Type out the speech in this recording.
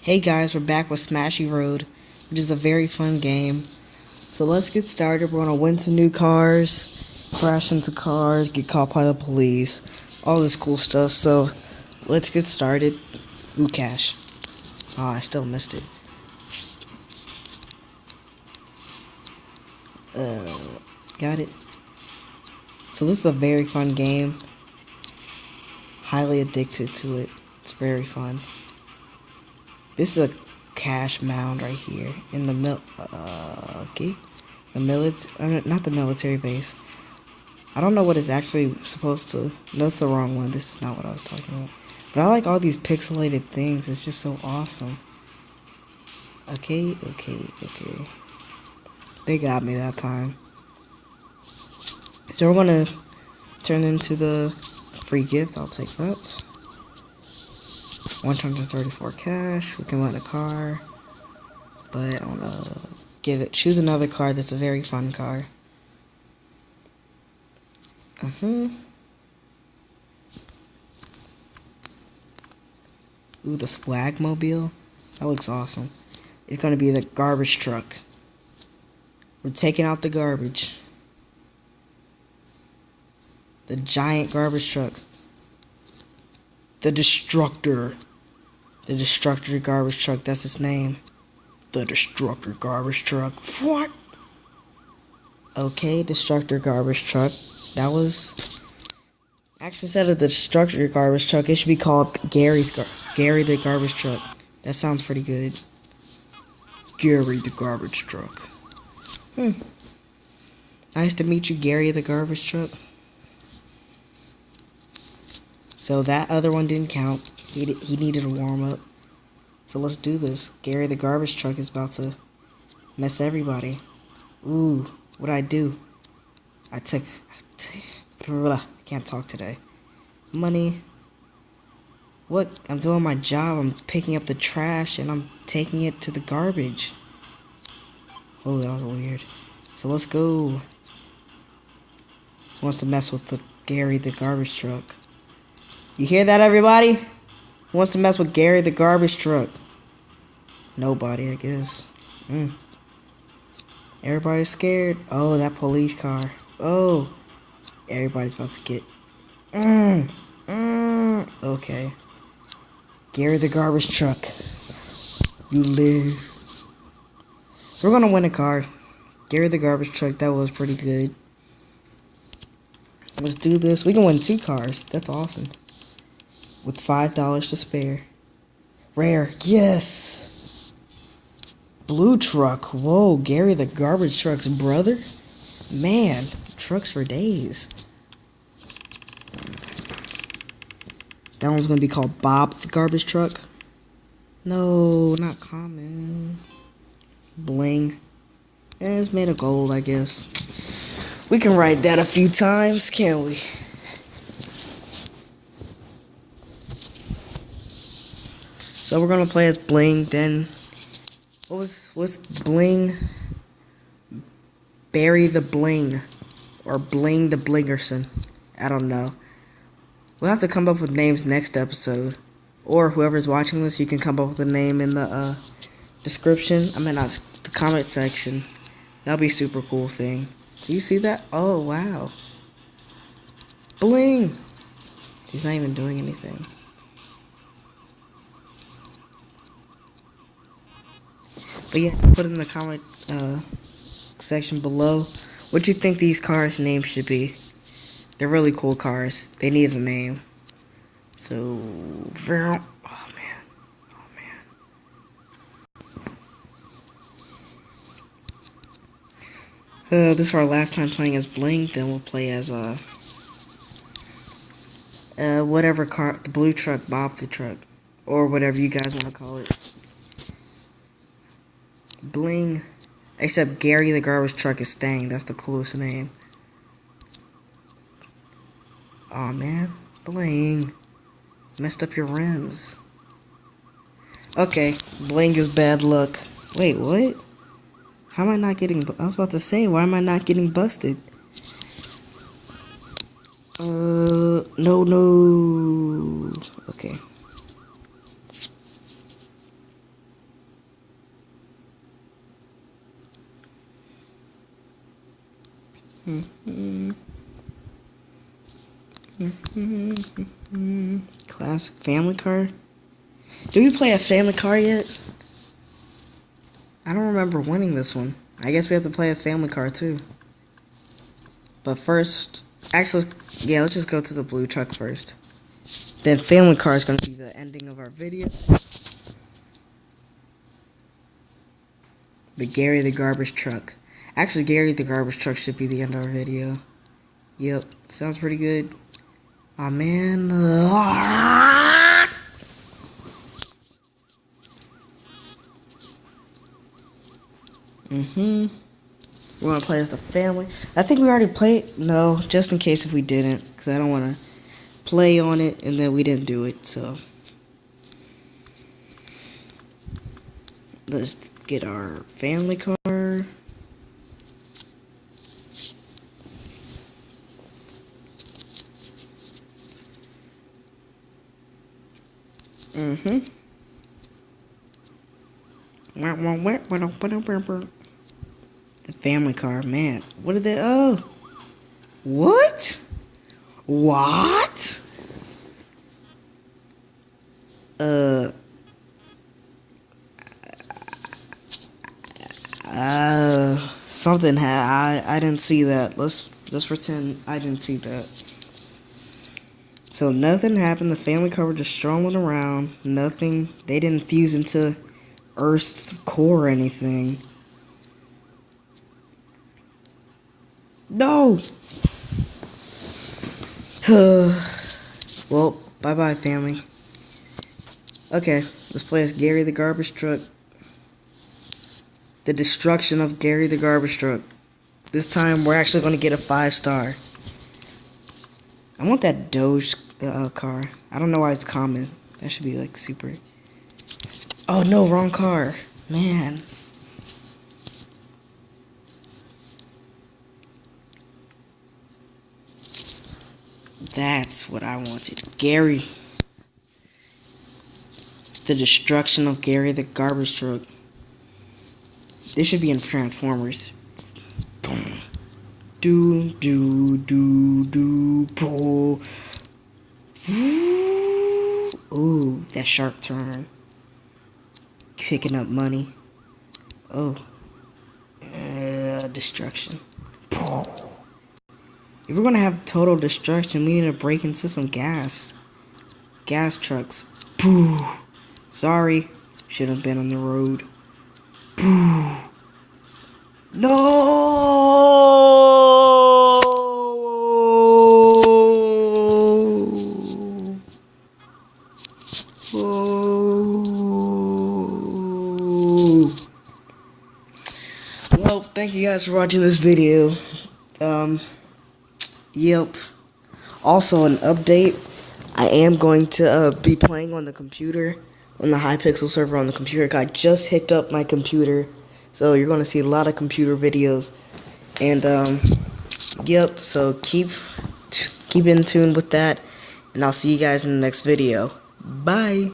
Hey guys, we're back with Smashy Road, which is a very fun game. So let's get started. We're gonna win some new cars, crash into cars, get caught by the police, all this cool stuff. So let's get started. Ooh, cash. Oh, I still missed it. Got it. So this is a very fun game. Highly addicted to it. It's very fun. This is a cash mound right here in the the military, not the military base. I don't know what it's actually supposed to. That's the wrong one. This is not what I was talking about. But I like all these pixelated things. It's just so awesome. Okay. They got me that time. So we're gonna turn into the free gift. I'll take that. 134 cash. We can rent a car, but I want to choose another car that's a very fun car. Ooh, the swag mobile. That looks awesome. It's gonna be the garbage truck. We're taking out the garbage. The giant garbage truck. The Destructor. The Destructor garbage truck, that's its name. The Destructor garbage truck. What? Okay, Destructor garbage truck. That was... Actually, instead of the Destructor garbage truck, it should be called Gary the garbage truck. That sounds pretty good. Gary the garbage truck. Nice to meet you, Gary the garbage truck. So that other one didn't count. He needed a warm-up. So let's do this. Gary the garbage truck is about to mess everybody. Ooh, what'd I do? I can't talk today. Money. What? I'm doing my job. I'm picking up the trash and I'm taking it to the garbage. Oh, that was weird. So let's go. Who wants to mess with the Gary the garbage truck? You hear that, everybody? Who wants to mess with Gary the garbage truck? Nobody, I guess. Everybody's scared. Oh, that police car. Oh, everybody's about to get. Okay. Gary the garbage truck. You live. So we're gonna win a car. Gary the garbage truck. That was pretty good. Let's do this. We can win 2 cars. That's awesome. With $5 to spare. Rare. Yes. Blue truck. Whoa, Gary the garbage truck's brother? Man, trucks for days. That one's gonna be called Bob the garbage truck. No, not common. Bling. It's made of gold, I guess. We can ride that a few times, can't we? So we're gonna play as Bling, then what's Bling? Barry the Bling. Or Bling the Blingerson. I don't know. We'll have to come up with names next episode. Or whoever's watching this, you can come up with a name in the description. I mean, not the comment section. That'll be a super cool thing. Do you see that? Oh, wow. Bling! He's not even doing anything. But yeah, put in the comment section below what you think these cars' names should be. They're really cool cars. They need a name. So, oh man. This is our last time playing as Bling. Then we'll play as whatever car, the blue truck, Bob the truck, or whatever you guys want to call it. Bling. Except Gary the garbage truck is staying. That's the coolest name. Aw, man. Bling. Messed up your rims. Okay. Bling is bad luck. Wait, what? How am I not getting... I was about to say, why am I not getting busted? No. Okay. Classic family car. Do we play a family car yet? I don't remember winning this one. I guess we have to play as family car too. But first, actually, yeah, let's just go to the blue truck first. Then family car is going to be the ending of our video. But Gary the garbage truck. Actually, Gary the garbage truck should be the end of our video. Yep, sounds pretty good. Aw, man. We're gonna play as the family. I think we already played. No, just in case if we didn't, because I don't want to play on it and then we didn't do it. So let's get our family car. The family car, man. What did they? Oh, what? What? Something I didn't see that. Let's pretend I didn't see that. So nothing happened. The family car were just strolling around. Nothing. They didn't fuse into Earth's core or anything. No. Well, bye-bye, family. Okay, let's play as Gary the garbage truck. The destruction of Gary the garbage truck. This time, we're actually going to get a 5-star. I want that Doge car. I don't know why it's common. That should be like super. Oh no, wrong car. Man. That's what I wanted. Gary. The destruction of Gary the garbage truck. This should be in Transformers. Boom. Do pull. Ooh, that sharp turn. Picking up money. Oh. Destruction. If we're gonna have total destruction, we need to break into some gas. Gas trucks. Sorry. Should have been on the road. No! Well, thank you guys for watching this video. Yep. Also, an update. I am going to be playing on the computer, on the Hypixel server on the computer. I just hooked up my computer, so you're going to see a lot of computer videos. And yep. So keep in tune with that, and I'll see you guys in the next video. Bye.